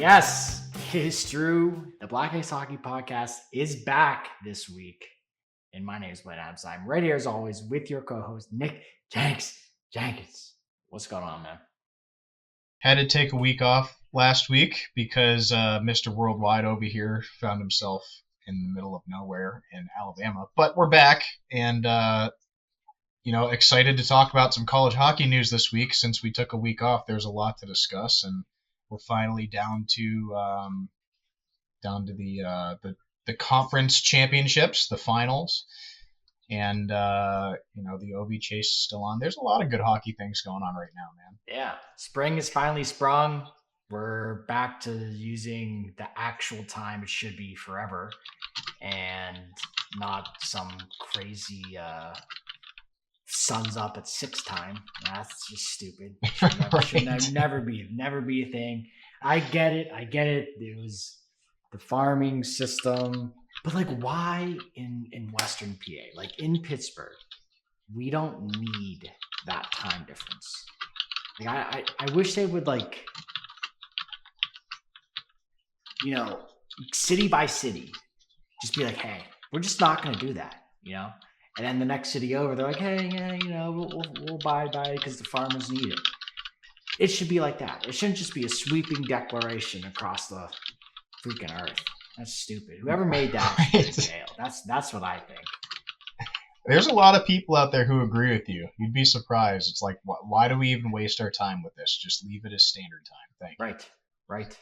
Yes, it is true. The Black Ice Hockey Podcast is back this week. And my name is Blaine Adams. I'm right here as always with your co-host, Nick Jenkins. What's going on, man? Had to take a week off last week because Mr. Worldwide over here found himself in the middle of nowhere in Alabama. But we're back and, excited to talk about some college hockey news this week. Since we took a week off, there's a lot to discuss, and we're finally down to the conference championships, the finals. And, the OV chase is still on. There's a lot of good hockey things going on right now, man. Yeah, spring is finally sprung. We're back to using the actual time it should be forever and not some crazy sun's up at 6 time. That's just stupid. Should never be a thing. I get it. It was the farming system. But why in Western PA? In Pittsburgh, we don't need that time difference. I wish they would city by city, just be hey, we're just not going to do that, And then the next city over, they're hey, yeah, we'll abide by it because the farmers need it. It should be like that. It shouldn't just be a sweeping declaration across the freaking earth. That's stupid. Whoever made that should be jail. That's what I think. There's a lot of people out there who agree with you. You'd be surprised. It's why do we even waste our time with this? Just leave it as standard time. Thank you. Right.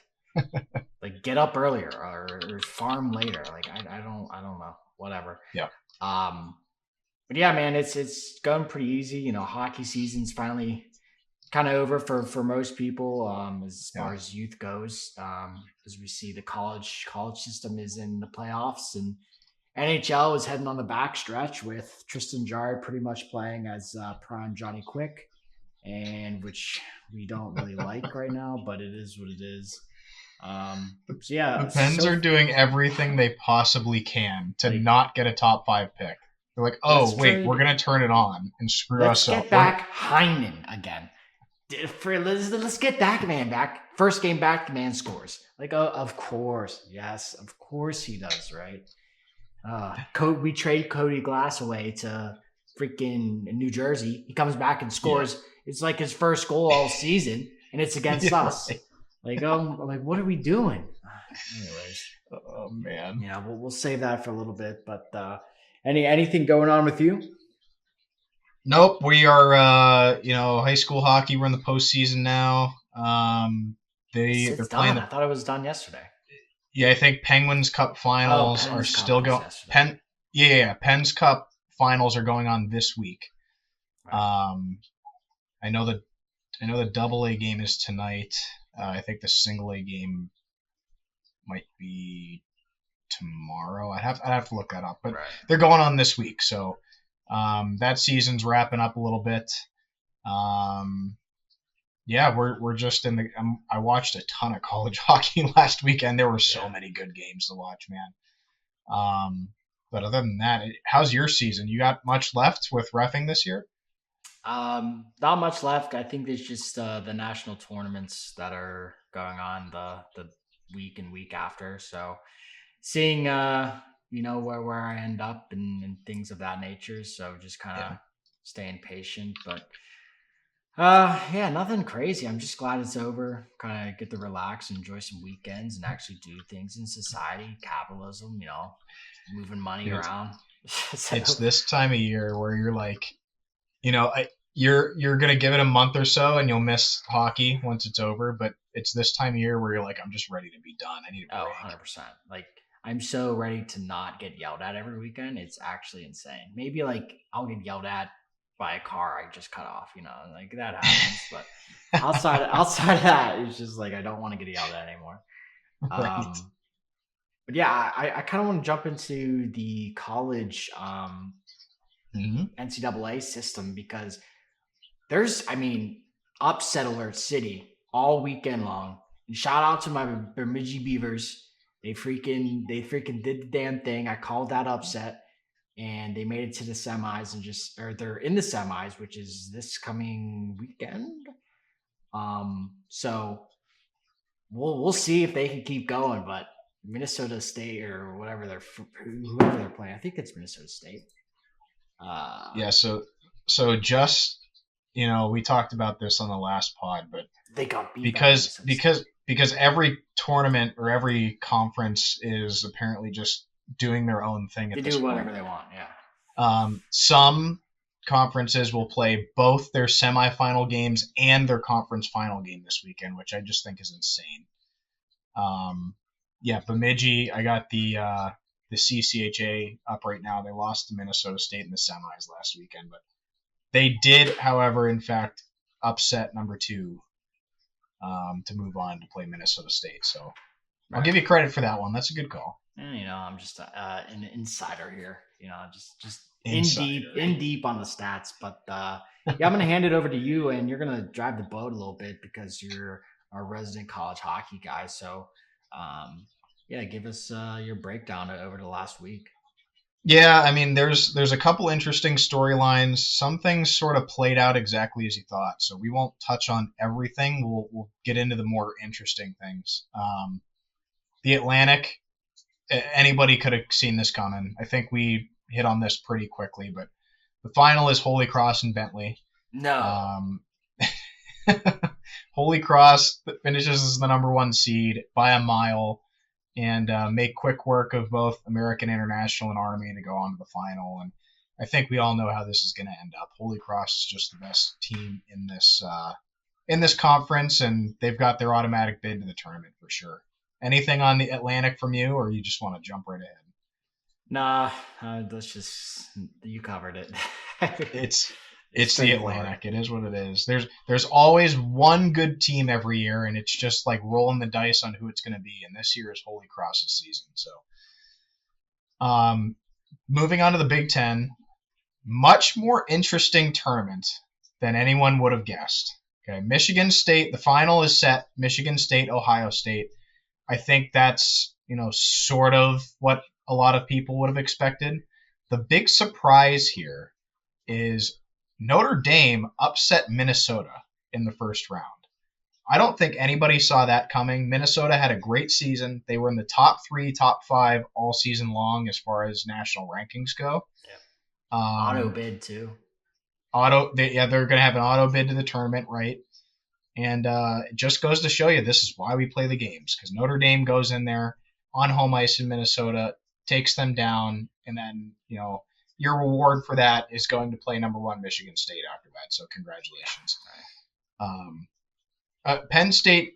Get up earlier or farm later. I don't know. Whatever. Yeah. But yeah, man, it's going pretty easy. Hockey season's finally kind of over for most people as far as youth goes. As we see, the college system is in the playoffs, and NHL is heading on the backstretch with Tristan Jarry pretty much playing as prime Johnny Quick, and which we don't really like right now, but it is what it is. So yeah, the Pens are doing everything they possibly can to not get a top 5 pick. They're we're gonna turn it on and screw us up. Let's get back Heinen again. Let's get that man back. First game back, the man scores. Of course, yes, of course he does, right? We trade Cody Glass away to freaking New Jersey. He comes back and scores. Yeah. It's his first goal all season, and it's against us. Right. What are we doing? Anyways, oh man, yeah, we'll save that for a little bit. But anything going on with you? Nope, we are, high school hockey. We're in the postseason now. They're done. playing. I thought it was done yesterday. Yeah, I think Penguins Cup finals are still going. Pens Cup finals are going on this week. Right. I know the AA game is tonight. I think the single A game might be tomorrow. I'd have to look that up, but They're going on this week, so. That season's wrapping up a little bit. We're just in the. I watched a ton of college hockey last weekend. There were so many good games to watch, man. But other than that, how's your season? You got much left with reffing this year? Not much left. I think there's just the national tournaments that are going on the week and week after. So seeing where I end up and things of that nature. So just kind of staying patient, but nothing crazy. I'm just glad it's over. Kind of get to relax, enjoy some weekends, and actually do things in society, capitalism. Moving money around. It's this time of year where you're you're gonna give it a month or so, and you'll miss hockey once it's over. But it's this time of year where you're I'm just ready to be done. I need a break. 100%. I'm so ready to not get yelled at every weekend. It's actually insane. Maybe I'll get yelled at by a car I just cut off, that happens. But outside of that, it's just I don't want to get yelled at anymore. Right. But yeah, I kind of want to jump into the college NCAA system because there's, upset alert city all weekend long. And shout out to my Bemidji Beavers. They freaking did the damn thing. I called that upset, and they made it to the semis they're in the semis, which is this coming weekend. So we'll see if they can keep going. But Minnesota State or whoever they're playing, I think it's Minnesota State. Yeah. So just we talked about this on the last pod, but they got beat by because Minnesota State. because every tournament or every conference is apparently just doing their own thing They at this do point. whatever they want. Yeah. Some conferences will play both their semifinal games and their conference final game this weekend, which I just think is insane. Yeah, Bemidji, I got the CCHA up right now. They lost to Minnesota State in the semis last weekend, but they did, however, in fact, upset number 2 to move on to play Minnesota State. So I'll give you credit for that one. That's a good call. And I'm just an insider here. Just in deep on the stats. But yeah, I'm gonna hand it over to you, and you're gonna drive the boat a little bit because you're our resident college hockey guy. So yeah, give us your breakdown over the last week. Yeah, I mean, there's a couple interesting storylines. Some things sort of played out exactly as you thought, so we won't touch on everything. We'll get into the more interesting things. The Atlantic, anybody could have seen this coming. I think we hit on this pretty quickly, but the final is Holy Cross and Bentley. No. Holy Cross finishes as the number 1 seed by a mile and make quick work of both American International and Army to go on to the final. And I think we all know how this is going to end up. Holy Cross is just the best team in this conference, and they've got their automatic bid to the tournament for sure. Anything on the Atlantic from you, or you just want to jump right ahead? Nah, you covered it. It's the Atlantic. It is what it is. There's always one good team every year, and it's just like rolling the dice on who it's going to be. And this year is Holy Cross's season. So, moving on to the Big Ten, much more interesting tournament than anyone would have guessed. Okay, Michigan State. The final is set. Michigan State, Ohio State. I think that's sort of what a lot of people would have expected. The big surprise here is Notre Dame upset Minnesota in the first round. I don't think anybody saw that coming. Minnesota had a great season. They were in the top 3, top 5 all season long as far as national rankings go. Yeah. Auto bid too. They're going to have an auto bid to the tournament, right? And it just goes to show you this is why we play the games, because Notre Dame goes in there on home ice in Minnesota, takes them down, and then your reward for that is going to play number 1 Michigan State after that. So congratulations. Penn State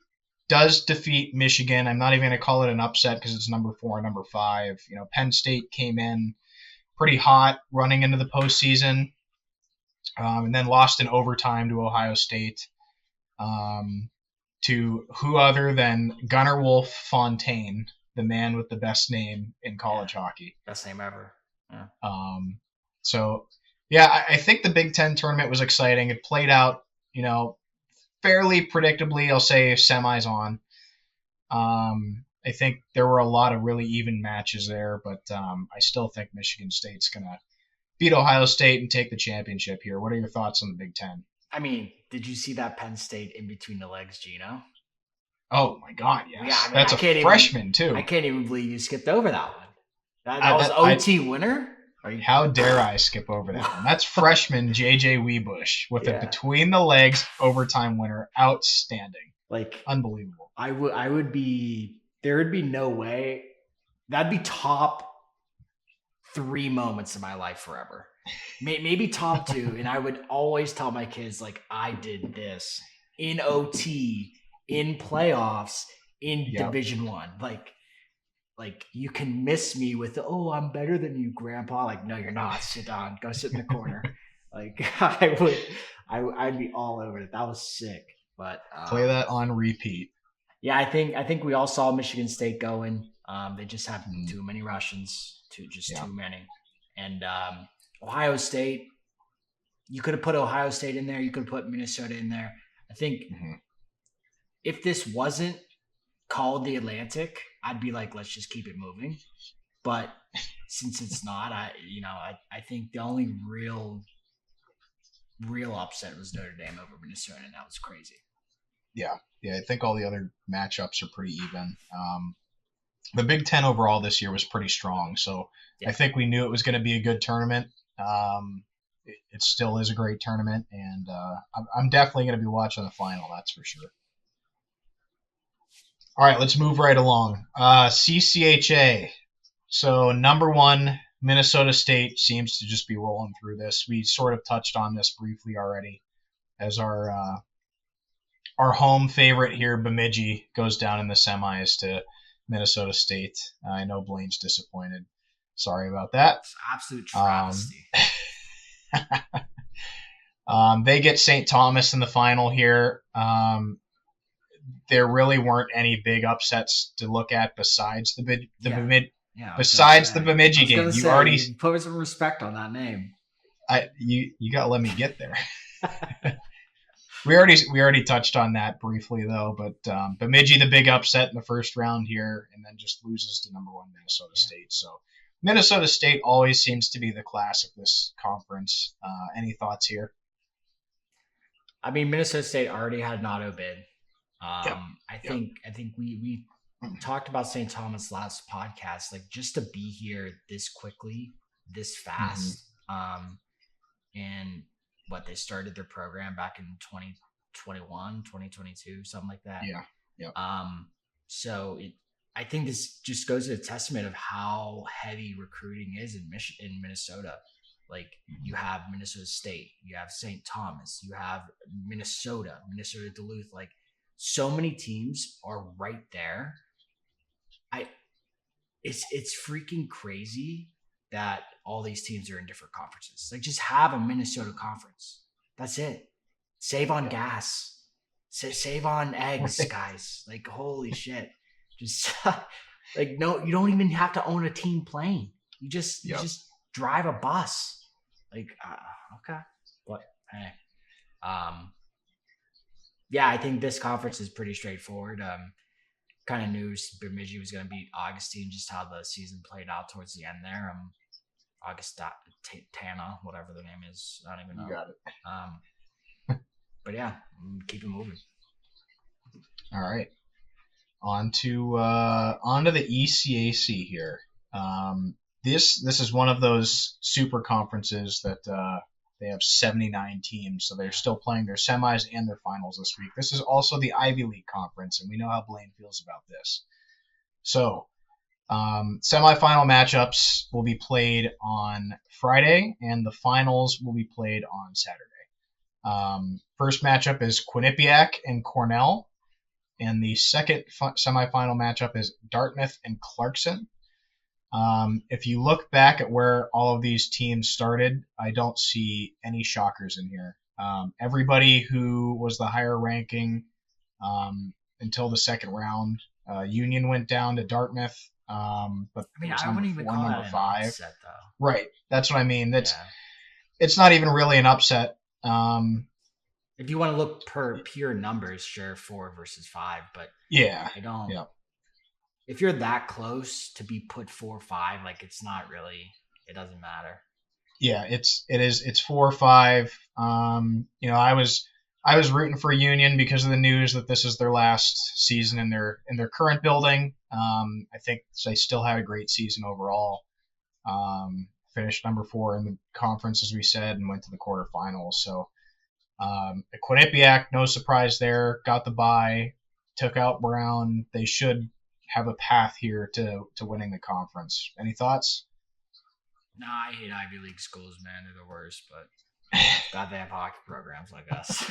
does defeat Michigan. I'm not even going to call it an upset because it's number 4 and number 5. Penn State came in pretty hot running into the postseason, and then lost in overtime to Ohio State. To who other than Gunnar Wolf Fontaine, the man with the best name in college hockey. Best name ever. Yeah. So, yeah, I think the Big Ten tournament was exciting. It played out, fairly predictably. I'll say semis on. I think there were a lot of really even matches there, but I still think Michigan State's going to beat Ohio State and take the championship here. What are your thoughts on the Big Ten? I mean, did you see that Penn State in between the legs, Gino? Oh, my God, yes. Yeah, I mean, that's a freshman, too. I can't even believe you skipped over that one. That was OT winner? How dare I skip over that one? That's freshman J.J. Weebush with a between-the-legs overtime winner. Outstanding. Unbelievable. There would be no way. That'd be top 3 moments in my life forever. Maybe top 2, and I would always tell my kids, I did this in OT, in playoffs, in Division 1. Like you can miss me with, I'm better than you, Grandpa. No, you're not. Sit down. Go sit in the corner. I'd be all over it. That was sick. But play that on repeat. Yeah, I think we all saw Michigan State going. They just have too many Russians, too many. And Ohio State, you could have put Ohio State in there. You could have put Minnesota in there. I think if this wasn't called the Atlantic, I'd be like, let's just keep it moving. But since it's not, I think the only real upset was Notre Dame over Minnesota, and that was crazy. Yeah, I think all the other matchups are pretty even. The Big Ten overall this year was pretty strong, so Yeah. I think we knew it was going to be a good tournament. It still is a great tournament, and I'm definitely going to be watching the final. That's for sure. All right, let's move right along. CCHA. So number one, Minnesota State seems to just be rolling through this. We sort of touched on this briefly already, as our home favorite here, Bemidji, goes down in the semis to Minnesota State. I know Blaine's disappointed. Sorry about that. It's absolute travesty. They get St. Thomas in the final here. There really weren't any big upsets to look at besides the Bemidji game. You already put some respect on that name. You got to let me get there. We already touched on that briefly though, but Bemidji the big upset in the first round here, and then just loses to number one Minnesota State. So Minnesota State always seems to be the class of this conference. Any thoughts here? I mean, Minnesota State already had an auto bid. I think we talked about St. Thomas last podcast, like just to be here this quickly, this fast, and what they started their program back in 2021, 2022, something like that. So I think this just goes to a testament of how heavy recruiting is in Minnesota. Like you have Minnesota State, you have St. Thomas, you have Minnesota Duluth, like so many teams are right there. It's freaking crazy that all these teams are in different conferences. Like just have a Minnesota conference. That's it. Save on gas. Save on eggs, guys. Like holy shit. Just like no, you don't even have to own a team plane. You just drive a bus. Like okay. But hey. I think this conference is pretty straightforward. Kind of knew Bemidji was going to beat Augustine, just how the season played out towards the end there. Tana, whatever the name is, I don't even know. You got it. But yeah, keep it moving. All right, on to the ECAC here. This is one of those super conferences that they have 79 teams, so they're still playing their semis and their finals this week. This is also the Ivy League Conference, and we know how Blaine feels about this. So, semifinal matchups will be played on Friday, and the finals will be played on Saturday. First matchup is Quinnipiac and Cornell, and the second semifinal matchup is Dartmouth and Clarkson. If you look back at where all of these teams started, I don't see any shockers in here. Everybody who was the higher ranking until the second round, Union went down to Dartmouth. But I mean, I wouldn't even call that an upset, though. Right, that's what I mean. It's not even really an upset. If you want to look per pure numbers, sure, 4 versus 5, but I don't. Yeah. If you're that close to be put 4-5, like it's not really, it doesn't matter. Yeah, it's 4-5. I was rooting for Union because of the news that this is their last season in their current building. I think they still had a great season overall. Finished number 4 in the conference, as we said, and went to the quarterfinals. So Quinnipiac, no surprise there, got the bye, took out Brown. They should have a path here to winning the conference. Any thoughts? No, I hate Ivy League schools, man. They're the worst, but glad they have hockey programs like us.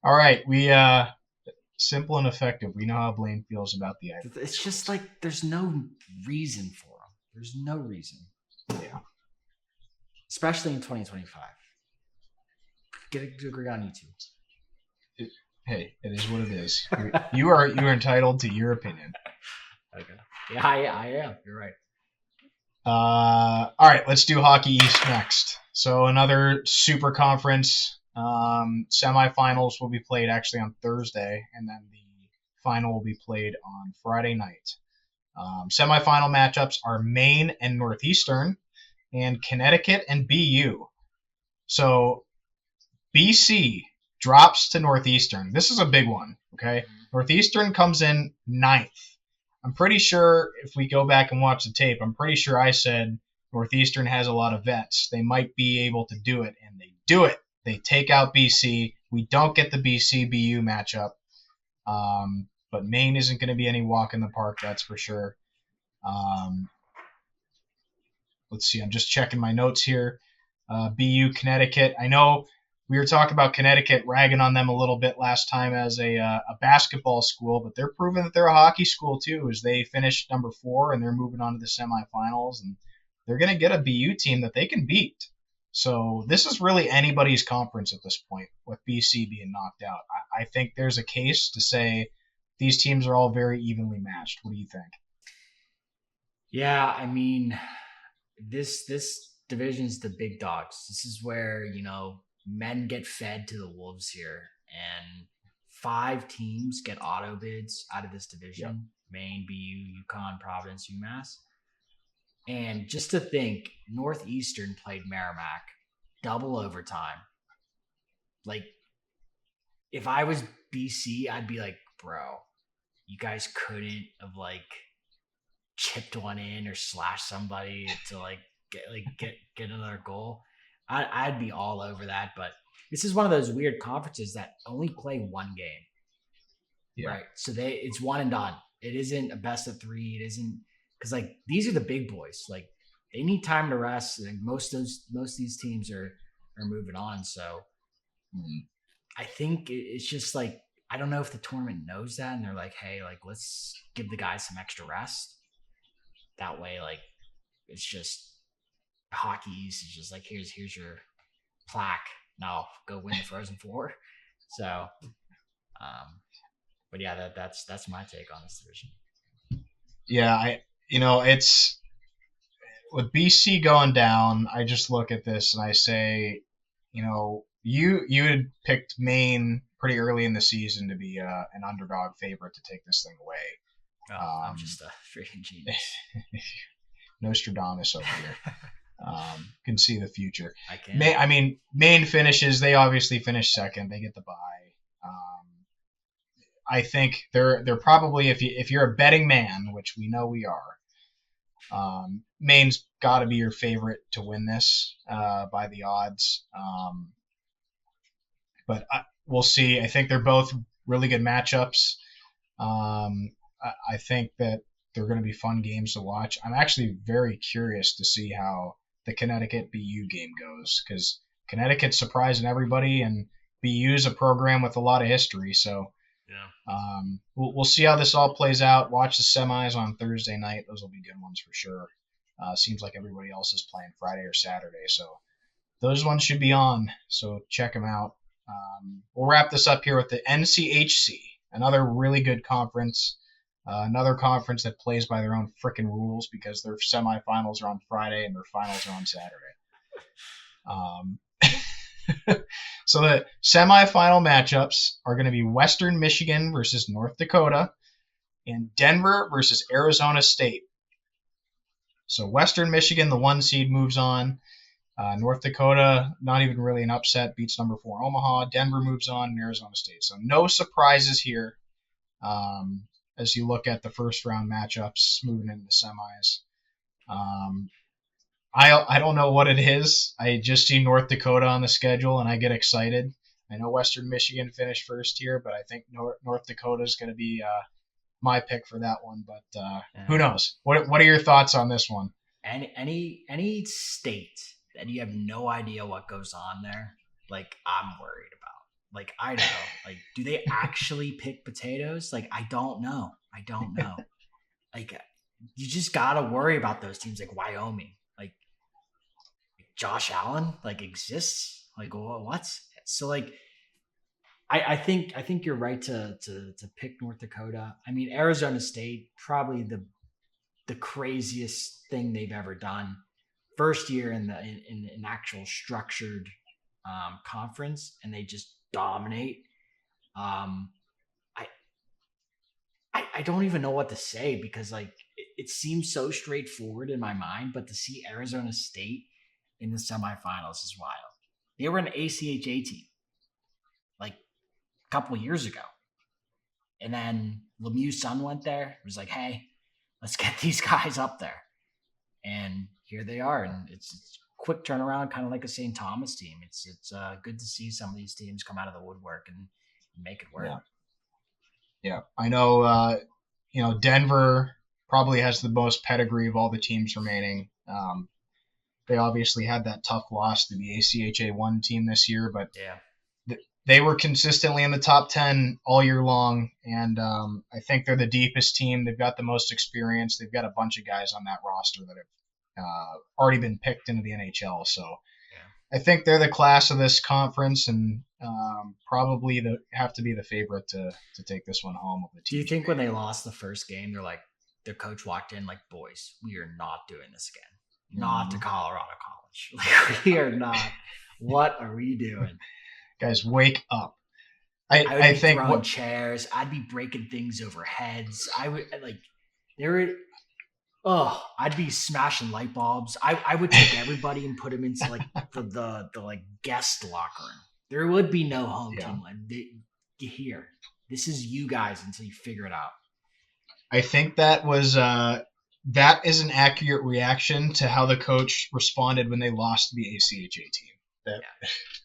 All right, we simple and effective. We know how Blaine feels about the Ivy League. It's just like there's no reason for them. There's no reason. Yeah. Especially in 2025. Get a degree on YouTube. Hey, it is what it is. You are entitled to your opinion. Okay. Yeah, I am. You're right. All right, let's do Hockey East next. So another super conference. Semifinals will be played actually on Thursday, and then the final will be played on Friday night. Semifinal matchups are Maine and Northeastern, and Connecticut and BU. So BC drops to Northeastern. This is a big one, okay? Mm-hmm. Northeastern comes in 9th. I'm pretty sure if we go back and watch the tape, I'm pretty sure I said Northeastern has a lot of vets. They might be able to do it, and they do it. They take out BC. We don't get the BC-BU matchup. But Maine isn't going to be any walk in the park, that's for sure. Let's see, I'm just checking my notes here. BU, Connecticut. I know we were talking about Connecticut, ragging on them a little bit last time as a basketball school, but they're proving that they're a hockey school too, as they finished number 4 and they're moving on to the semifinals, and they're going to get a BU team that they can beat. So this is really anybody's conference at this point, with BC being knocked out. I think there's a case to say these teams are all very evenly matched. What do you think? Yeah, I mean, this division's the big dogs. This is where, men get fed to the wolves here, and 5 teams get auto bids out of this division. Yep. Maine, BU, UConn, Providence, UMass. And just to think, Northeastern played Merrimack double overtime. Like, if I was BC, I'd be like, bro, you guys couldn't have chipped one in or slashed somebody to get another goal. I'd be all over that. But this is one of those weird conferences that only play one game. Yeah. Right. So it's one and done. It isn't a best of 3. It isn't, because these are the big boys. They need time to rest. And most of these teams are moving on. So I think it's just I don't know if the tournament knows that, and they're like, hey, let's give the guys some extra rest. That way, it's just Hockey East is just here's your plaque. Now go win the Frozen Four. So, but yeah, that's my take on this division. Yeah, it's with BC going down. I just look at this and I say, you had picked Maine pretty early in the season to be an underdog favorite to take this thing away. Oh, I'm just a freaking genius. Nostradamus over here. Can see the future. I can. Maine finishes. They obviously finish second. They get the bye. I think they're probably, if you're a betting man, which we know we are, Maine's got to be your favorite to win this by the odds. But we'll see. I think they're both really good matchups. I think that they're going to be fun games to watch. I'm actually very curious to see how the Connecticut BU game goes, because Connecticut's surprising everybody, and BU's a program with a lot of history. So yeah, we'll see how this all plays out. Watch the semis on Thursday night; those will be good ones for sure. Seems like everybody else is playing Friday or Saturday, so those ones should be on. So check them out. We'll wrap this up here with the NCHC, another really good conference. Another conference that plays by their own frickin' rules, because their semifinals are on Friday and their finals are on Saturday. So the semifinal matchups are going to be Western Michigan versus North Dakota and Denver versus Arizona State. So Western Michigan, the 1 seed, moves on. North Dakota, not even really an upset, beats number 4 Omaha. Denver moves on, and Arizona State. So no surprises here. As you look at the first round matchups moving into the semis. I don't know what it is. I just see North Dakota on the schedule and I get excited. I know Western Michigan finished first here, but I think North Dakota is going to be my pick for that one. But who knows? What are your thoughts on this one? Any state that you have no idea what goes on there, I'm worried about. Idaho, do they actually pick potatoes? I don't know. You just gotta worry about those teams like Wyoming. Josh Allen exists. What? So I think you're right to pick North Dakota. Arizona State, probably the craziest thing they've ever done. First year in an actual structured conference, and they just dominate. I don't even know what to say, because it seems so straightforward in my mind, but to see Arizona State in the semifinals is wild. They were an ACHA team. like a couple years ago. And then Lemieux's son went there. It was like, hey, let's get these guys up there. And here they are. And it's quick turnaround, kind of like a St. Thomas team. It's good to see some of these teams come out of the woodwork and make it work. Yeah. I know, Denver probably has the most pedigree of all the teams remaining. They obviously had that tough loss to the ACHA 1 team this year, but they were consistently in the top 10 all year long, and I think they're the deepest team. They've got the most experience. They've got a bunch of guys on that roster that have already been picked into the NHL. So I think they're the class of this conference, and probably have to be the favorite to take this one home. Of the Do you think when they lost the first game, they're like, their coach walked in like, boys, we are not doing this again. Not to Colorado College. Like, we are not. What are we doing? Guys, wake up. I would be throwing chairs. I'd be breaking things over heads. I would I'd be smashing light bulbs. I would take everybody and put them into like the like guest locker room. There would be no home team. Here, this is you guys until you figure it out. I think that is an accurate reaction to how the coach responded when they lost to the ACHA team.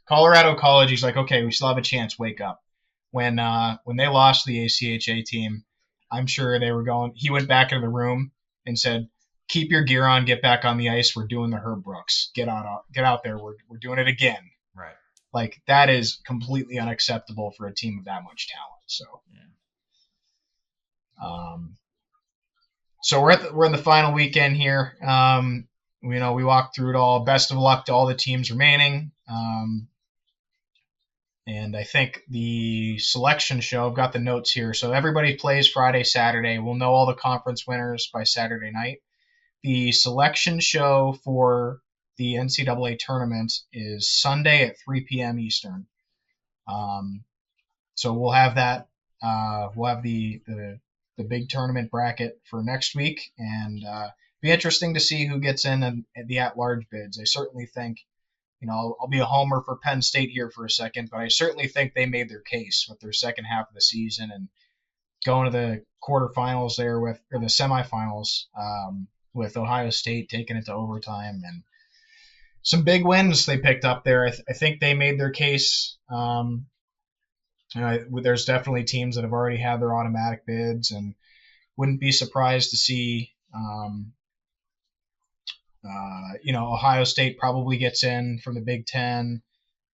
Colorado College, he's like, okay, we still have a chance. Wake up. When they lost the ACHA team, I'm sure they were going. He went back into the room and said, "Keep your gear on. Get back on the ice. We're doing the Herb Brooks. Get out there. We're doing it again." Right. Like, that is completely unacceptable for a team of that much talent. So, so we're in the final weekend here. We walked through it all. Best of luck to all the teams remaining. And I think the selection show, I've got the notes here. So everybody plays Friday, Saturday. We'll know all the conference winners by Saturday night. The selection show for the NCAA tournament is Sunday at 3 p.m. Eastern. So we'll have that. We'll have the big tournament bracket for next week, and be interesting to see who gets in the at-large bids. I certainly think, I'll be a homer for Penn State here for a second, but I certainly think they made their case with their second half of the season and going to the quarterfinals there or the semifinals with Ohio State, taking it to overtime, and some big wins they picked up there. I think they made their case. There's definitely teams that have already had their automatic bids, and wouldn't be surprised to see Ohio State probably gets in from the Big Ten.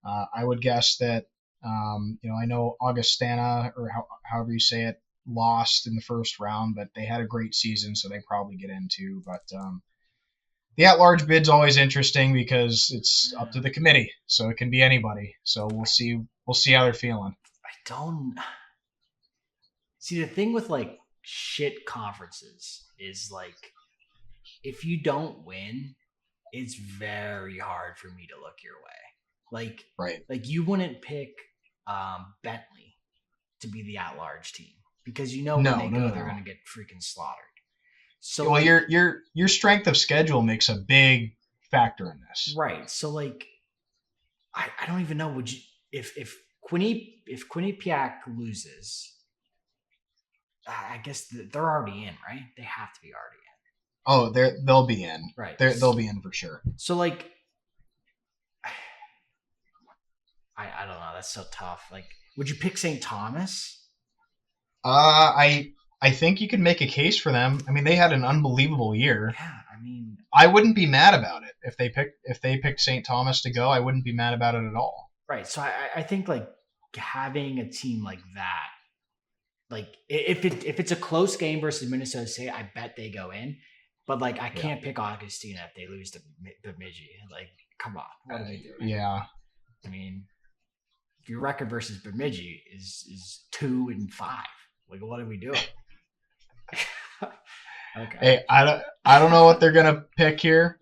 I would guess that, I know Augustana, or however you say it, lost in the first round, but they had a great season, so they probably get in too. But the at-large bid's always interesting because it's up to the committee, so it can be anybody. So we'll see how they're feeling. I don't see, the thing with like shit conferences is like, if you don't win, it's very hard for me to look your way. Like you wouldn't pick Bentley to be the at-large team because when they're going to get freaking slaughtered. So your strength of schedule makes a big factor in this, right? So like, I don't even know. Would you if Quinnipiac loses? I guess they're already in, right? They have to be already in. Oh, they'll be in. Right. They'll be in for sure. So like, I don't know. That's so tough. Like, would you pick St. Thomas? I think you could make a case for them. I mean, they had an unbelievable year. Yeah, I mean, I wouldn't be mad about it if they picked St. Thomas to go. I wouldn't be mad about it at all. Right. So I think like having a team like that, like if it's a close game versus Minnesota State, I bet they go in. But like, I can't pick Augustina if they lose to Bemidji. Like, come on, what are they doing? Yeah. I mean, your record versus Bemidji is 2-5. Like, what are we doing? Okay. Hey, I don't know what they're gonna pick here.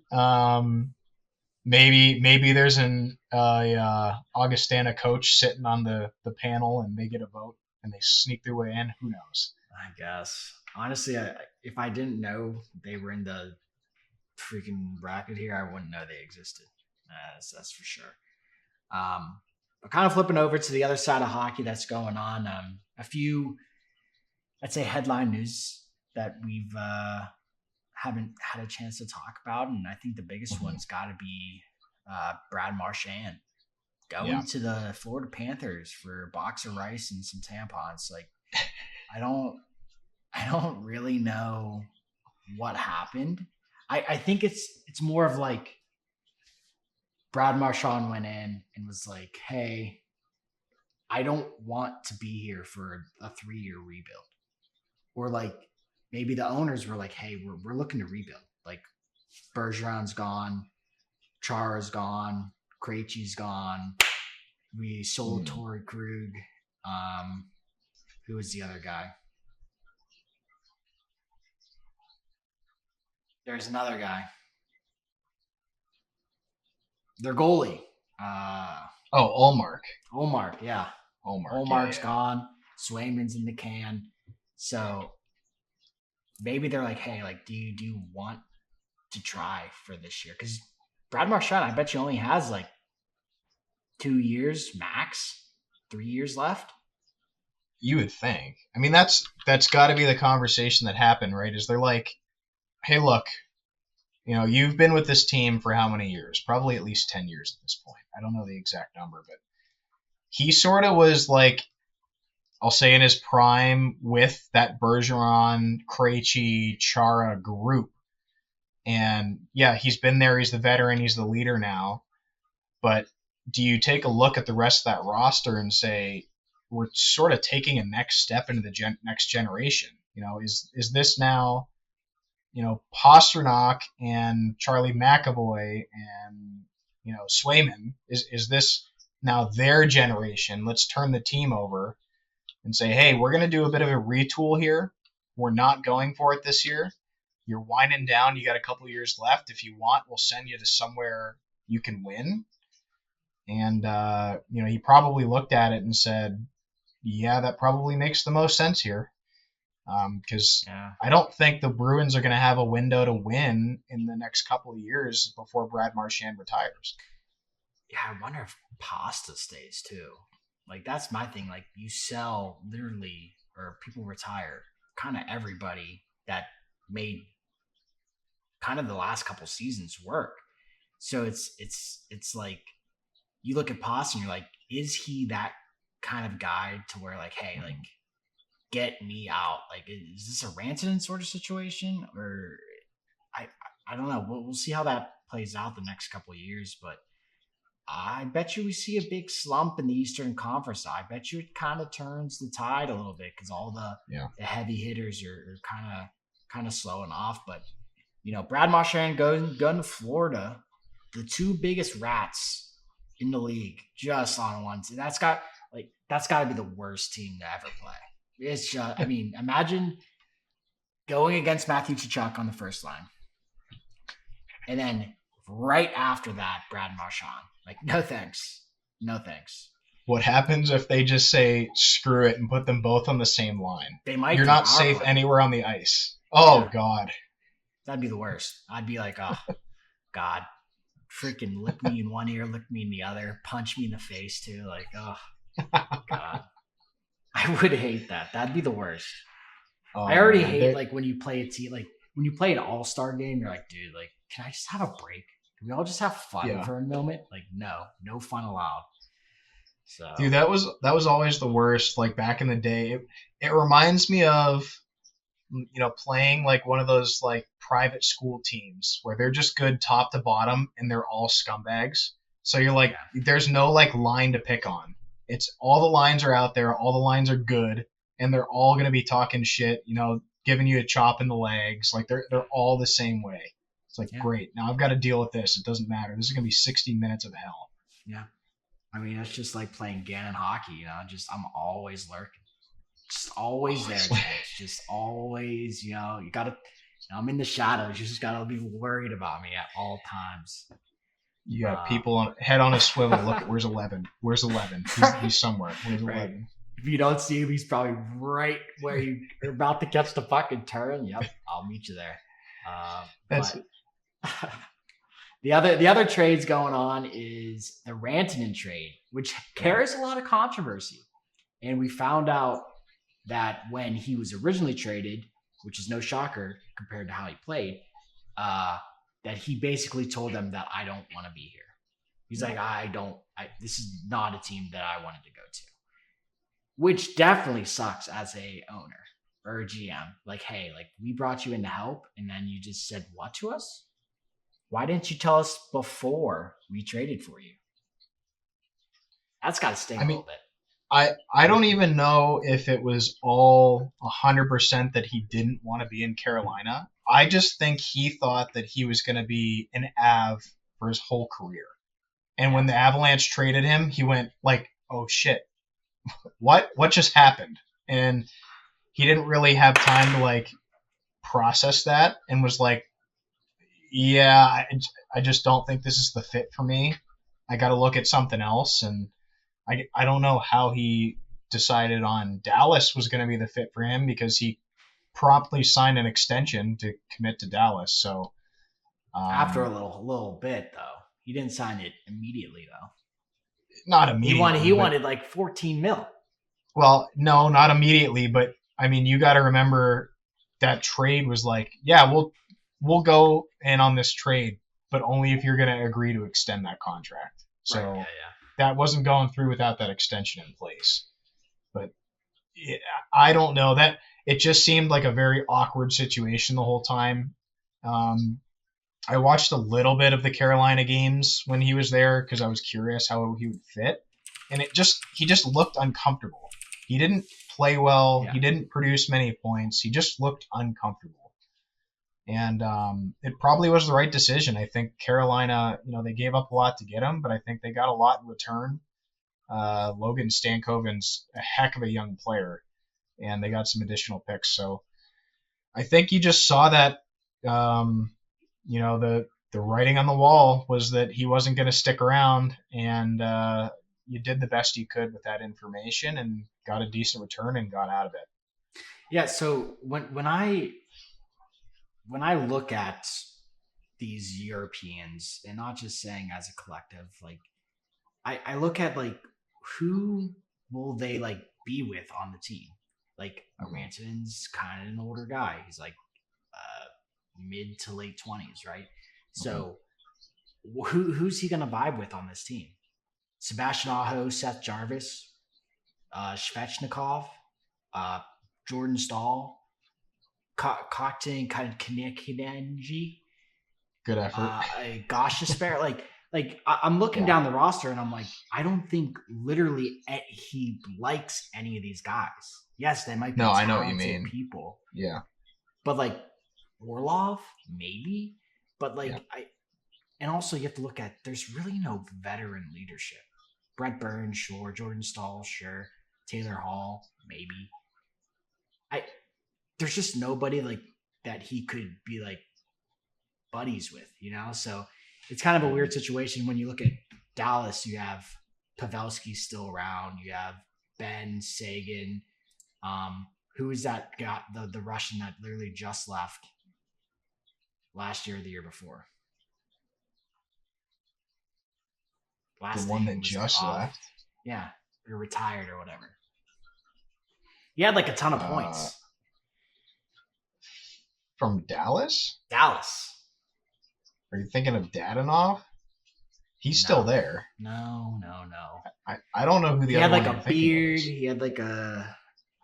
Maybe there's an Augustana coach sitting on the panel and they get a vote and they sneak their way in. Who knows? I guess. Honestly, if I didn't know they were in the freaking bracket here, I wouldn't know they existed. That's for sure. kind of flipping over to the other side of hockey that's going on. A few, I'd say, headline news that we've haven't had a chance to talk about, and I think the biggest one's got to be Brad Marchand going to the Florida Panthers for a box of rice and some tampons. Like, I don't really know what happened. I think it's more of like Brad Marchand went in and was like, hey, I don't want to be here for a 3-year rebuild. Or like maybe the owners were like, hey, we're looking to rebuild. Like Bergeron's gone, Chara's gone, Krejci's gone. We sold Torrey Krug. Who was the other guy? There's another guy. Their goalie. Ullmark. Ullmark, yeah. Ullmark's gone. Swayman's in the can. So maybe they're like, hey, like, do you want to try for this year? Because Brad Marchand, I bet you only has like 2 years max, 3 years left. You would think. I mean, that's got to be the conversation that happened, right? Is they're like, hey, look, you've been with this team for how many years? Probably at least 10 years at this point. I don't know the exact number, but he sort of was like, I'll say in his prime with that Bergeron, Krejci, Chara group. And yeah, he's been there. He's the veteran. He's the leader now. But do you take a look at the rest of that roster and say, we're sort of taking a next step into the next generation? Is this now, Pastrnak and Charlie McAvoy and, Swayman, is this now their generation? Let's turn the team over and say, hey, we're going to do a bit of a retool here. We're not going for it this year. You're winding down. You got a couple of years left. If you want, we'll send you to somewhere you can win. And, he probably looked at it and said, yeah, that probably makes the most sense here. Because I don't think the Bruins are going to have a window to win in the next couple of years before Brad Marchand retires. Yeah, I wonder if Pasta stays too. Like, that's my thing. Like, you sell literally, or people retire, kind of everybody that made kind of the last couple seasons work. So it's like, you look at Pasta and you're like, is he that kind of guy to where like, hey, like, get me out? Like, is this a Rantanen sort of situation? Or I don't know. We'll see how that plays out the next couple of years, but I bet you we see a big slump in the Eastern Conference. I bet you it kind of turns the tide a little bit because all the heavy hitters are kind of slowing off. But Brad Marchand going to Florida, the two biggest rats in the league, just on one team. That's got to be the worst team to ever play. It's just, I mean, imagine going against Matthew Tkachuk on the first line, and then right after that, Brad Marchand. Like, no thanks. What happens if they just say screw it and put them both on the same line? They might. You're not safe anywhere on the ice. Oh, God. That'd be the worst. I'd be like, oh, God. Freaking lick me in one ear, lick me in the other, punch me in the face, too. Like, oh, God. I would hate that. That'd be the worst. Oh, I already hate, like, when you play a team, like, when you play an all-star game, you're like, dude, like, can I just have a break? Can we all just have fun for a moment? Like, no fun allowed. So, dude, that was always the worst. Like, back in the day, it reminds me of, playing like one of those like private school teams where they're just good top to bottom and they're all scumbags. So you're like, there's no like line to pick on. It's all the lines are out there, all the lines are good, and they're all gonna be talking shit, giving you a chop in the legs. Like they're all the same way. It's like, great, now I've got to deal with this. It doesn't matter. This is gonna be 60 minutes of hell. Yeah. I mean, it's just like playing Gannon hockey, I'm always lurking. Just always there. Just always, you gotta, I'm in the shadows. You just gotta be worried about me at all times. You got people head on a swivel. Look, where's 11? Where's 11? He's somewhere. Where's 11? If you don't see him, he's probably right where you're about to catch the puck and turn. Yep, I'll meet you there. the other trades going on is the Rantanen trade, which carries a lot of controversy. And we found out that when he was originally traded, which is no shocker compared to how he played, that he basically told them that I don't want to be here. He's like, this is not a team that I wanted to go to, which definitely sucks as a owner or a GM. Like, hey, like we brought you in to help, and then you just said what to us? Why didn't you tell us before we traded for you? That's got to sting a little bit. I don't even know if it was all 100% that he didn't want to be in Carolina. I just think he thought that he was going to be an Av for his whole career. And when the Avalanche traded him, he went like, oh shit, what just happened? And he didn't really have time to like process that and was like, yeah, I just don't think this is the fit for me. I got to look at something else. And I don't know how he decided on Dallas was going to be the fit for him, because he promptly signed an extension to commit to Dallas. So after a little bit though, he didn't sign it immediately though. Not immediately. He wanted like 14 mil. Well, no, not immediately, but I mean, you got to remember that trade was like, yeah, we'll go in on this trade, but only if you're going to agree to extend that contract. So right, that wasn't going through without that extension in place. But I don't know, that it just seemed like a very awkward situation the whole time. I watched a little bit of the Carolina games when he was there because I was curious how he would fit, and he just looked uncomfortable. He didn't play well. Yeah. He didn't produce many points. He just looked uncomfortable. And it probably was the right decision. I think Carolina, they gave up a lot to get him, but I think they got a lot in return. Logan Stankoven's a heck of a young player, and they got some additional picks. So I think you just saw that, the writing on the wall was that he wasn't going to stick around, and you did the best you could with that information and got a decent return and got out of it. Yeah. So when I look at these Europeans, and not just saying as a collective, like I look at like who will they like be with on the team? Like Rantanen's kind of an older guy. He's like mid to late 20s, right? So who's he gonna vibe with on this team? Sebastian Aho, Seth Jarvis, Svechnikov, Jordan Stahl, Cockton, kind of Kinenji. Good effort. Gosh, despair. Like I'm looking down the roster and I'm like, I don't think literally he likes any of these guys. Yes, they might be I know what you mean. People. Yeah. But like Orlov, maybe. But like and also you have to look at, there's really no veteran leadership. Brett Burns, sure. Jordan Stahl, sure. Taylor Hall, maybe. There's just nobody like that he could be like buddies with, So it's kind of a weird situation when you look at Dallas. You have Pavelski still around. You have Ben Sagan. Who is that guy, the Russian that literally just left last year or the year before? The one that just left? Yeah, or retired or whatever. He had like a ton of points. From Dallas? Dallas. Are you thinking of Dadonov? He's still there. No. I don't know who the other one is. He had like a beard. He had like a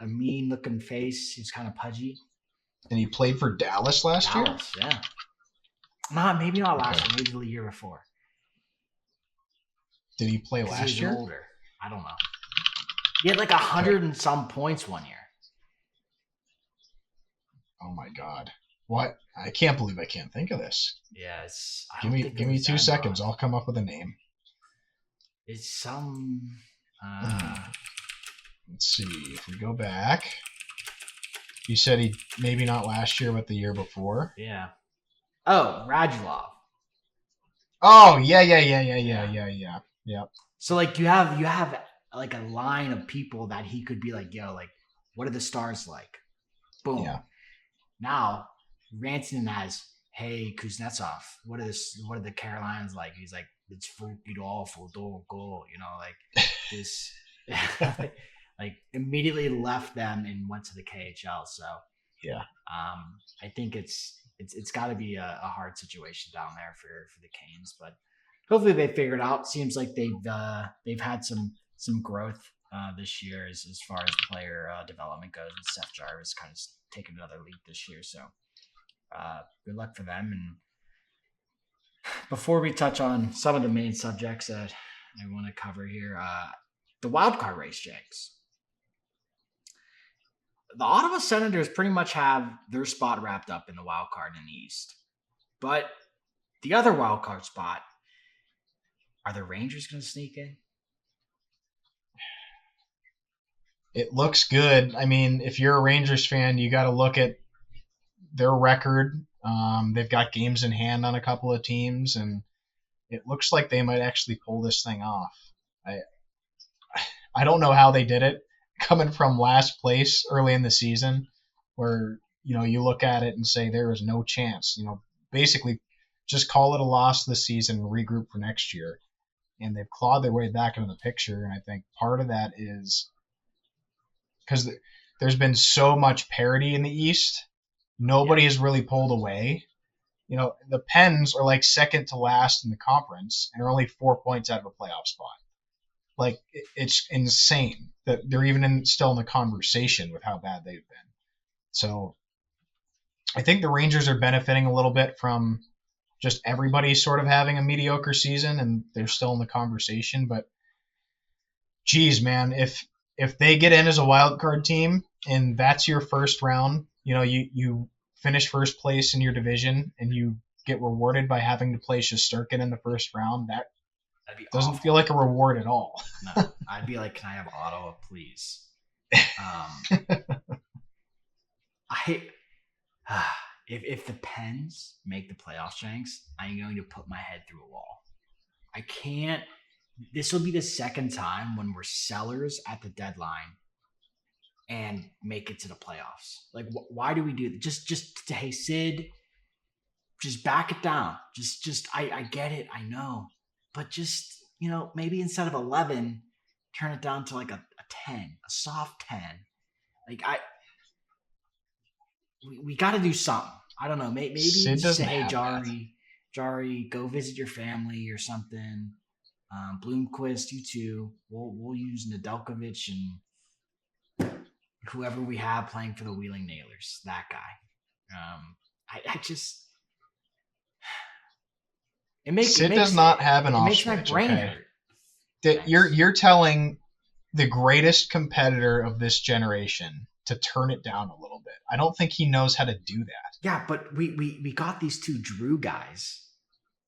mean looking face. He was kind of pudgy. And he played for Dallas last year? Yeah. Maybe not last year. Maybe the year before. Did he play last year? Older. I don't know. He had like 100 and some points one year. Oh my God. What? I can't believe I can't think of this. Yes. Give me 2 seconds. I'll come up with a name. It's some. Let's see. If we go back, you said he maybe not last year, but the year before. Yeah. Oh, Radulov. Oh yeah. Yep. So like you have like a line of people that he could be like, yo, like, what are the Stars like? Boom. Yeah. Now, Rantanen has hey, Kuznetsov, what are the Carolinas like? He's like, it's awful, don't go, like this, like immediately left them and went to the KHL. So Yeah. I think it's got to be a hard situation down there for the Canes, but hopefully they figure it out. Seems like they've had some growth this year as far as player development goes. And Seth Jarvis kind of taken another leap this year, so good luck for them. And before we touch on some of the main subjects that I want to cover here, the wild card race, Jenks. The Ottawa Senators pretty much have their spot wrapped up in the wild card in the East. But the other wild card spot, are the Rangers going to sneak in? It looks good. I mean, if you're a Rangers fan, you got to look at their record. They've got games in hand on a couple of teams, and it looks like they might actually pull this thing off. I don't know how they did it, coming from last place early in the season, where you look at it and say there is no chance. Basically, just call it a loss this season and regroup for next year. And they've clawed their way back into the picture, and I think part of that is because there's been so much parity in the East. Nobody has really pulled away. The Pens are like second to last in the conference and are only 4 points out of a playoff spot. Like, it's insane that they're even still in the conversation with how bad they've been. So I think the Rangers are benefiting a little bit from just everybody sort of having a mediocre season, and they're still in the conversation. But, geez, man, if they get in as a wild card team and that's your first round, you finish first place in your division and you get rewarded by having to play Shesterkin in the first round, that doesn't feel like a reward at all. No, I'd be like, can I have Ottawa, please? If the Pens make the playoffs, Jenks, I'm going to put my head through a wall. I can't. This will be the second time when we're sellers at the deadline and make it to the playoffs. Like, why do we do that? Just hey, Sid, just back it down. I get it. I know. But just, maybe instead of 11, turn it down to like a 10, a soft 10. Like, we got to do something. I don't know. Maybe just say, hey, Jari, go visit your family or something. Bloomquist, you too. We'll use Nedeljkovic and whoever we have playing for the Wheeling Nailers. That guy. Sid does not have an off switch. It makes my brain hurt. That you're telling the greatest competitor of this generation to turn it down a little bit. I don't think he knows how to do that. Yeah, but we got these two Drew guys,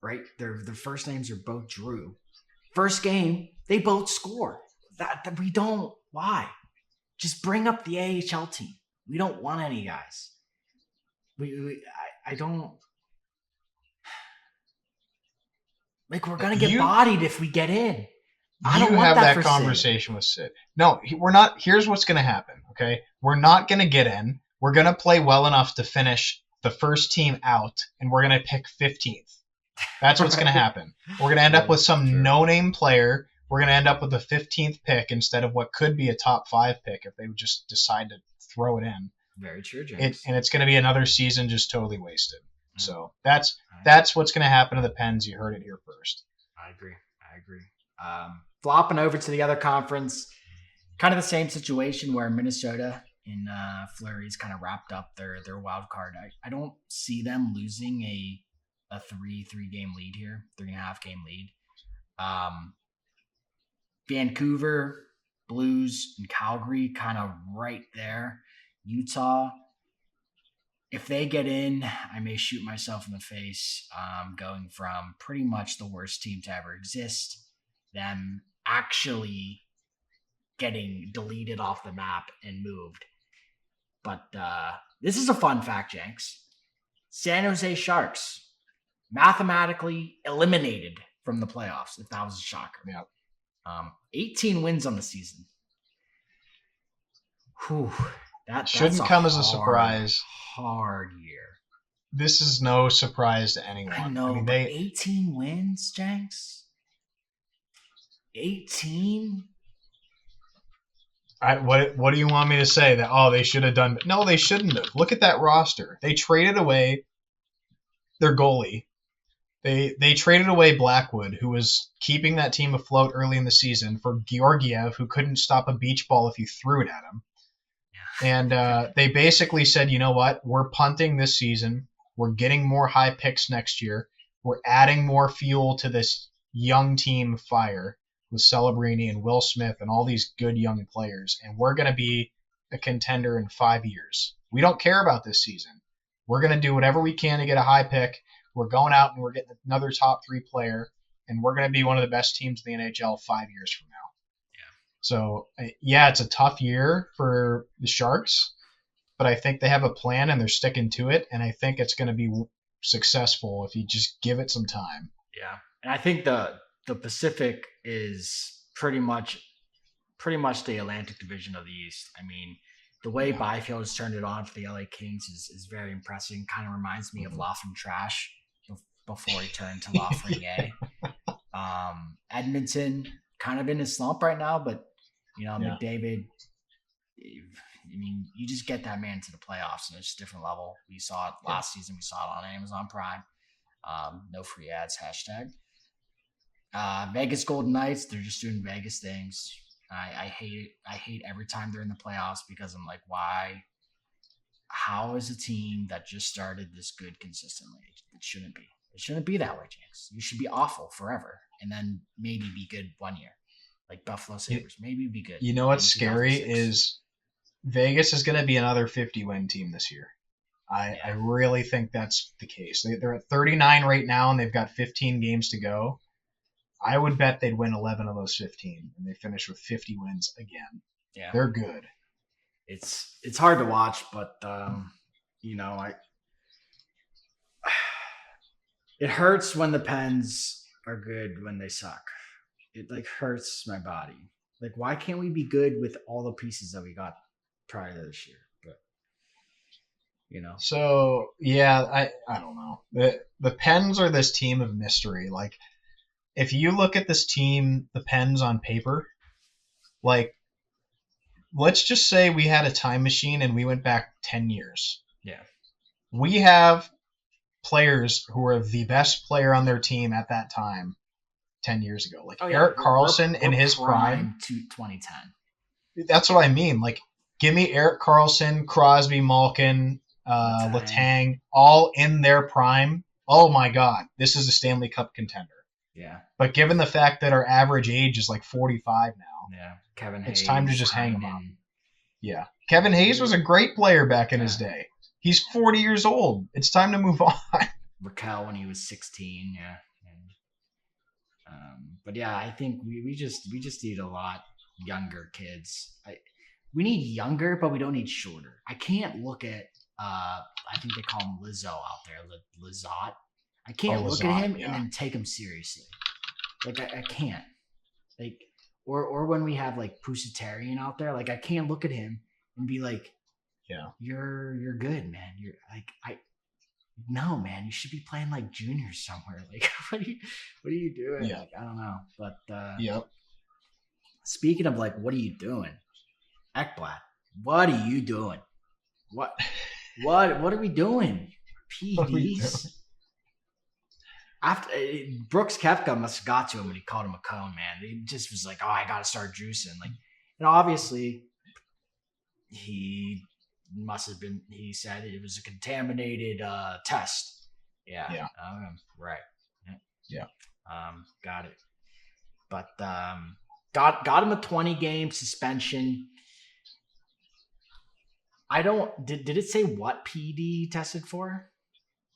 right? Their first names are both Drew. First game, they both score. That we don't. Why? Just bring up the AHL team. We don't want any guys. I don't. Like, we're gonna get bodied if we get in. I don't want that for conversation with Sid. No, we're not. Here's what's gonna happen. Okay, we're not gonna get in. We're gonna play well enough to finish the first team out, and we're gonna pick 15th. That's what's gonna happen. We're gonna end up with some no-name player. We're gonna end up with the 15th pick instead of what could be a top 5 pick if they would just decide to throw it in. Very true, James. And it's gonna be another season just totally wasted. So that's what's going to happen to the Pens. You heard it here first. I agree. Flopping over to the other conference, kind of the same situation where Minnesota in Fleury's kind of wrapped up their wild card. I don't see them losing a 3 game lead here, 3.5 game lead. Vancouver, Blues, and Calgary kind of right there. Utah, if they get in, I may shoot myself in the face, going from pretty much the worst team to ever exist, them actually getting deleted off the map and moved. But this is a fun fact, Jenks. San Jose Sharks mathematically eliminated from the playoffs, if that was a shocker. Yep. 18 wins on the season. Whew. That shouldn't come as a surprise. Hard year. this is no surprise to I anyone. I know, mean, but 18 wins, Jenks? 18? What do you want me to say? That they should have done? No, they shouldn't have. Look at that roster. They traded away their goalie. They traded away Blackwood, who was keeping that team afloat early in the season, for Georgiev, who couldn't stop a beach ball if you threw it at him. And they basically said, you know what? We're punting this season. We're getting more high picks next year. We're adding more fuel to this young team fire with Celebrini and Will Smith and all these good young players. And we're going to be a contender in 5 years. We don't care about this season. We're going to do whatever we can to get a high pick. We're going out and we're getting another top 3 player. And we're going to be one of the best teams in the NHL 5 years from now. So, yeah, it's a tough year for the Sharks, but I think they have a plan and they're sticking to it, and I think it's going to be successful if you just give it some time. Yeah, and I think the Pacific is pretty much the Atlantic Division of the East. I mean, the way Byfield has turned it on for the LA Kings is very impressive. Kind of reminds me of Laughing Trash before he turned to Lafreniere. Edmonton kind of in a slump right now, but McDavid, I mean, you just get that man to the playoffs and it's a different level. We saw it last season. We saw it on Amazon Prime. No free ads, hashtag. Vegas Golden Knights, they're just doing Vegas things. I hate it. I hate every time they're in the playoffs because I'm like, why? How is a team that just started this good consistently? It shouldn't be. It shouldn't be that way, James. You should be awful forever and then maybe be good 1 year. Like Buffalo Sabres, maybe be good. You know what's scary is Vegas is going to be another 50-win team this year. I really think that's the case. They're at 39 right now, and they've got 15 games to go. I would bet they'd win 11 of those 15, and they finish with 50 wins again. Yeah, they're good. It's hard to watch, but it hurts when the Pens are good when they suck. It hurts my body. Like, why can't we be good with all the pieces that we got prior to this year? But So yeah, I don't know. The Pens are this team of mystery. Like, if you look at this team, the Pens on paper, like, let's just say we had a time machine and we went back 10 years. Yeah. We have players who are the best player on their team at that time 10 years ago. Like Erik Karlsson in his prime to 2010. That's what I mean. Like, give me Erik Karlsson, Crosby, Malkin, Letang, all in their prime. Oh my God, this is a Stanley Cup contender. Yeah. But given the fact that our average age is like 45 now, Kevin it's Hayes, time to just hang them up. Yeah. Kevin Hayes was a great player back in his day. He's 40 years old. It's time to move on. Raquel when he was 16, yeah. But yeah, I think we just need a lot younger kids. We need younger, but we don't need shorter. I can't look at I think they call him Lizzo out there, Lizotte. I can't look at him and then take him seriously. Like I can't. Like or when we have like Pusatarian out there, like I can't look at him and be like, you're good, man. You're like no, man, you should be playing like juniors somewhere. Like, what are you doing? Yeah. Like, I don't know. But speaking of like, what are you doing? Ekblad, what are you doing? What are we doing? PDs? After Brooks Koepka must have got to him when he called him a cone, man. He just was like, I gotta start juicing. Like, and obviously he must have been, he said it was a contaminated test. Yeah. Right. Yeah. Got it. But got him a 20-game suspension. Did it say what PD tested for?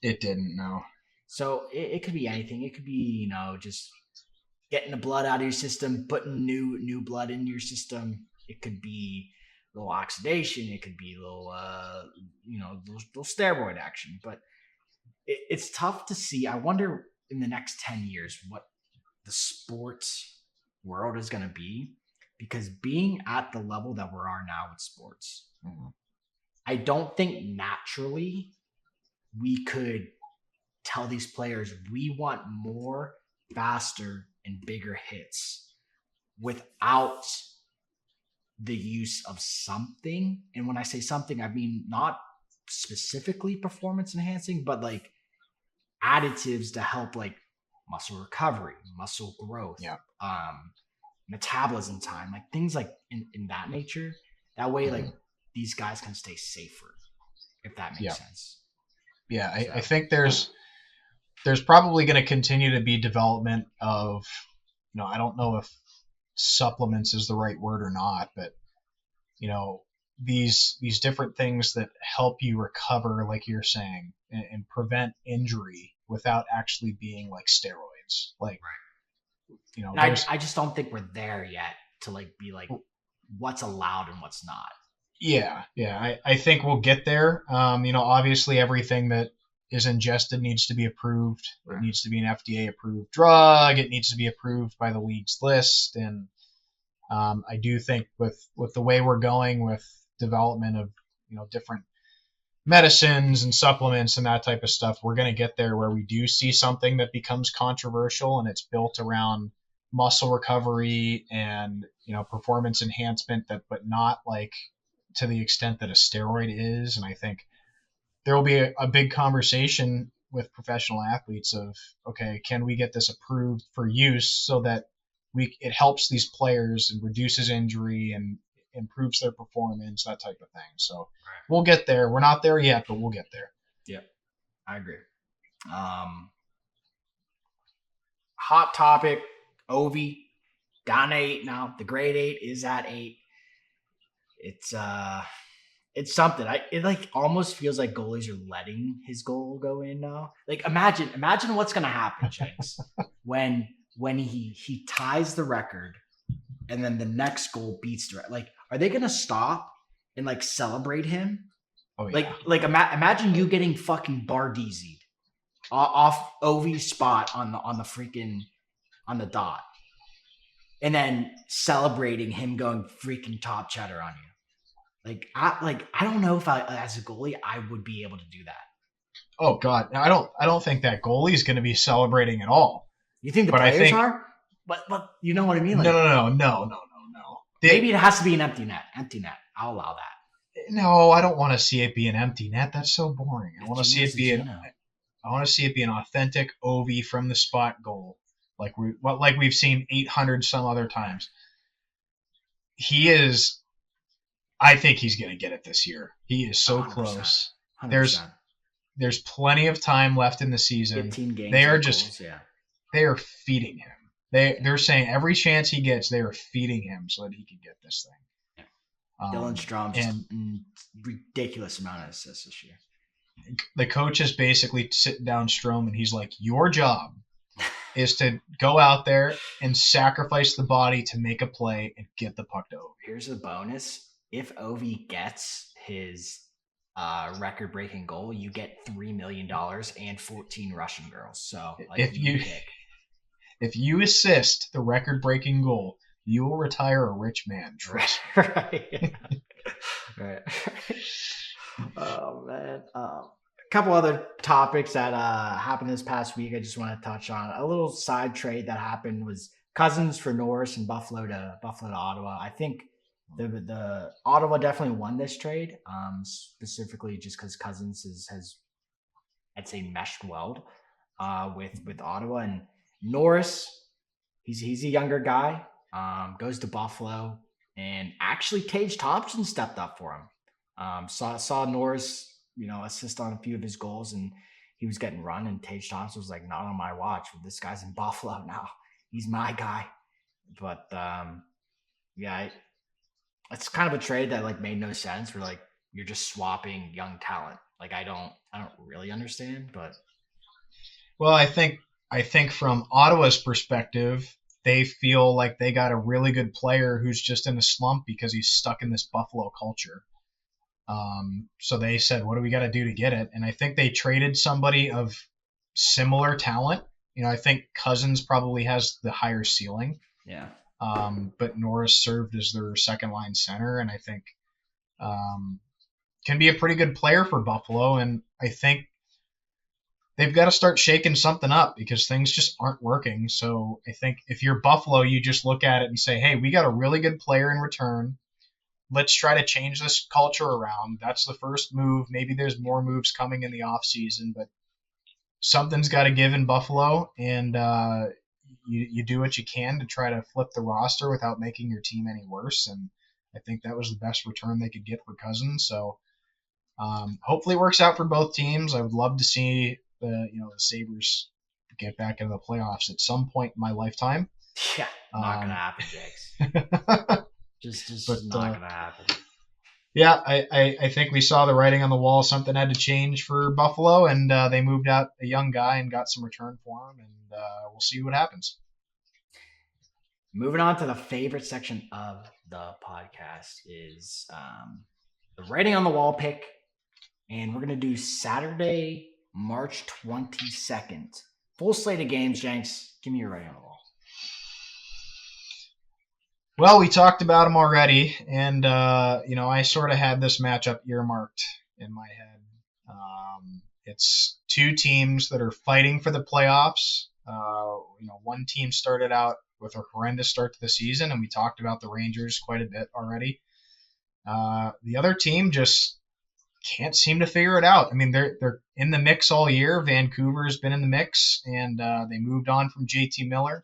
It didn't, no. So it could be anything. It could be, just getting the blood out of your system, putting new blood in your system. It could be a little oxidation. It could be a little, little steroid action. But it's tough to see. I wonder in the next 10 years what the sports world is going to be, because being at the level that we are now with sports, I don't think naturally we could tell these players we want more, faster, and bigger hits without the use of something. And when I say something, I mean not specifically performance enhancing, but like additives to help like muscle recovery, muscle growth, Yeah. metabolism time, like things like in that nature. That way, like these guys can stay safer, if that makes Yeah. sense. Yeah, I think there's probably going to continue to be development of, I don't know if supplements is the right word or not, but these different things that help you recover, like you're saying, and prevent injury without actually being like steroids. Like, I just don't think we're there yet to like be like what's allowed and what's not. Yeah. I think we'll get there. Obviously everything that is ingested needs to be approved. Right. It needs to be an FDA approved drug. It needs to be approved by the league's list. And I do think with the way we're going with development of different medicines and supplements and that type of stuff, we're going to get there where we do see something that becomes controversial and it's built around muscle recovery and performance enhancement, but not like to the extent that a steroid is. And I think there will be a big conversation with professional athletes of, okay, can we get this approved for use so that it helps these players and reduces injury and improves their performance, that type of thing. So we'll get there. We're not there yet, but we'll get there. Yeah, I agree. Hot topic, Ovi down to 8 now. The grade 8 is at 8. It's something. It like almost feels like goalies are letting his goal go in now. Like imagine what's gonna happen, Shanks, when he ties the record and then the next goal beats the record. Like, are they gonna stop and like celebrate him? Oh yeah. Like imagine you getting fucking Bardezi'd off Ovi's spot on the freaking on the dot, and then celebrating him going freaking top cheddar on you. I don't know if as a goalie I would be able to do that. Oh God, I don't think that goalie is going to be celebrating at all. You think the players are? But you know what I mean? Like, no. Maybe it has to be an empty net. Empty net. I'll allow that. No, I don't want to see it be an empty net. That's so boring. I want to see it be an authentic Ovi from the spot goal, like we've seen 800 some other times. He is. I think he's going to get it this year. He is so 100%, close. 100%. There's plenty of time left in the season. 15 games. They are just they are feeding him. They're saying every chance he gets, they are feeding him so that he can get this thing. Yeah. Dylan Strome just ridiculous amount of assists this year. The coach is basically sitting down Strome and he's like, your job is to go out there and sacrifice the body to make a play and get the puck to Ovi. Here's a bonus. If Ovi gets his record-breaking goal, you get $3 million and 14 Russian girls. So if you assist the record-breaking goal, you will retire a rich man. Trust me. Right. Right. Oh man. A couple other topics that happened this past week. I just want to touch on a little side trade that happened was Cousins for Norris and Buffalo to Ottawa. I think the Ottawa definitely won this trade, specifically just because Cousins has I'd say meshed well with Ottawa, and Norris. He's a younger guy. Goes to Buffalo, and actually Tage Thompson stepped up for him. Saw Norris, assist on a few of his goals, and he was getting run, and Tage Thompson was like, not on my watch. This guy's in Buffalo now. He's my guy. But it's kind of a trade that like made no sense. Where like you're just swapping young talent. Like I don't really understand, but well, I think from Ottawa's perspective, they feel like they got a really good player who's just in a slump because he's stuck in this Buffalo culture. So they said, what do we got to do to get it? And I think they traded somebody of similar talent. I think Cousins probably has the higher ceiling. Yeah. But Norris served as their second line center, and I think can be a pretty good player for Buffalo. And I think they've got to start shaking something up because things just aren't working. So I think if you're Buffalo, you just look at it and say, hey, we got a really good player in return. Let's try to change this culture around. That's the first move. Maybe there's more moves coming in the offseason, but something's got to give in Buffalo, and you do what you can to try to flip the roster without making your team any worse. And I think that was the best return they could get for Cousins. So hopefully it works out for both teams. I would love to see the Sabres get back into the playoffs at some point in my lifetime. Yeah, not gonna happen, Jakes. just not gonna happen. Yeah, I think we saw the writing on the wall. Something had to change for Buffalo, and they moved out a young guy and got some return for him, and we'll see what happens. Moving on to the favorite section of the podcast is the writing on the wall pick, and we're going to do Saturday, March 22nd. Full slate of games, Jenks. Give me your writing on the wall. Well, we talked about them already, and I sort of had this matchup earmarked in my head. It's two teams that are fighting for the playoffs. One team started out with a horrendous start to the season, and we talked about the Rangers quite a bit already. The other team just can't seem to figure it out. I mean, they're in the mix all year. Vancouver's been in the mix, and they moved on from JT Miller.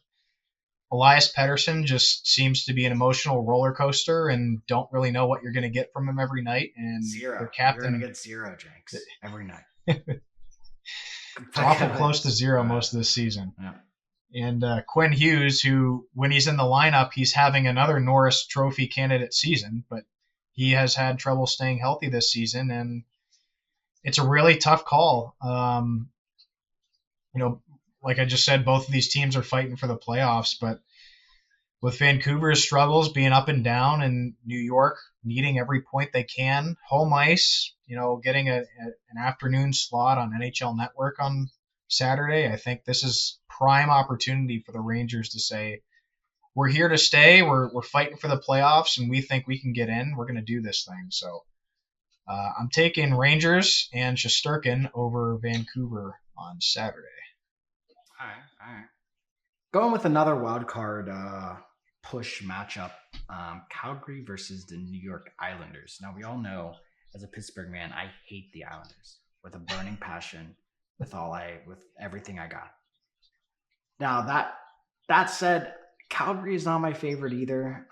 Elias Pettersson just seems to be an emotional roller coaster and don't really know what you're going to get from him every night. And zero. Their captain, you're going to get zero, Jenks, every night. It's awful close to zero most of the season. Yeah. And Quinn Hughes, who, when he's in the lineup, he's having another Norris Trophy candidate season, but he has had trouble staying healthy this season, and it's a really tough call. Like I just said, both of these teams are fighting for the playoffs, but with Vancouver's struggles being up and down and New York needing every point they can, home ice, getting an afternoon slot on NHL Network on Saturday, I think this is prime opportunity for the Rangers to say, we're here to stay, we're fighting for the playoffs, and we think we can get in. We're going to do this thing. So I'm taking Rangers and Shesterkin over Vancouver on Saturday. All right. Going with another wild card push matchup, Calgary versus the New York Islanders. Now, we all know, as a Pittsburgh man, I hate the Islanders with a burning passion, with everything I got. Now, that said, Calgary is not my favorite either.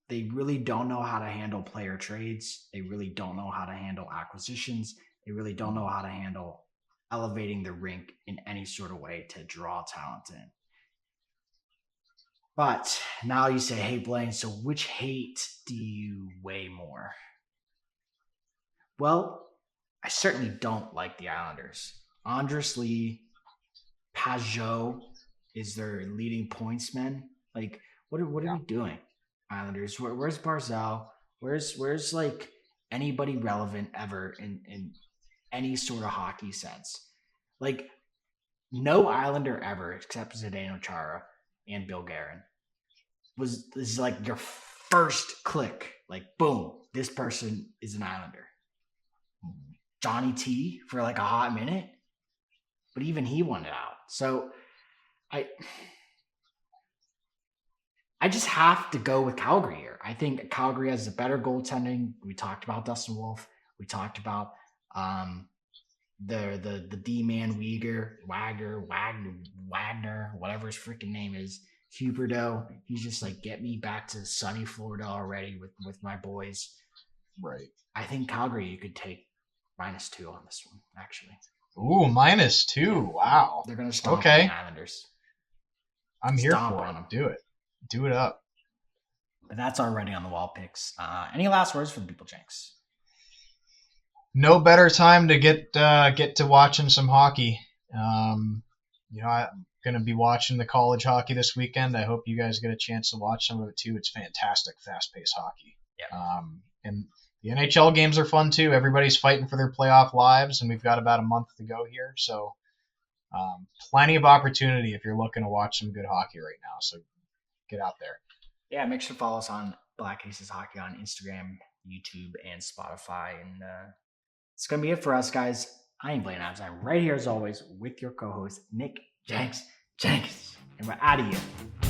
They really don't know how to handle player trades. They really don't know how to handle acquisitions. They really don't know how to handle elevating the rink in any sort of way to draw talent in. But now you say, hey, Blaine, so which hate do you weigh more? Well, I certainly don't like the Islanders. Andres Lee, Pajot is their leading pointsman. Like, what are we doing, Islanders? Where's Barzal? Where's like anybody relevant ever in any sort of hockey sense? Like, no Islander ever, except Zdeno Chara and Bill Guerin, is like your first click. Like, boom, this person is an Islander. Johnny T for like a hot minute, but even he wanted out. So I just have to go with Calgary here. I think Calgary has a better goaltending. We talked about Dustin Wolf. We talked about the D-man Wagner, whatever his freaking name is, Huberdeau. He's just like, get me back to sunny Florida already with my boys. Right. I think Calgary, you could take -2 on this one, actually. Ooh, -2. Yeah. Wow. They're going to stomp the Islanders. I'm here for it. Do it. Do it up. But that's our writing on the wall picks. Any last words for the people, Jenks? No better time to get to watching some hockey. I'm going to be watching the college hockey this weekend. I hope you guys get a chance to watch some of it too. It's fantastic, fast-paced hockey. Yeah. And the NHL games are fun too. Everybody's fighting for their playoff lives, and we've got about a month to go here. So plenty of opportunity if you're looking to watch some good hockey right now. So get out there. Yeah, make sure to follow us on Black Aces Hockey on Instagram, YouTube, and Spotify. And it's going to be it for us, guys. I am Blaine Adams. I'm right here as always with your co-host Nick Jenks. And we're out of here.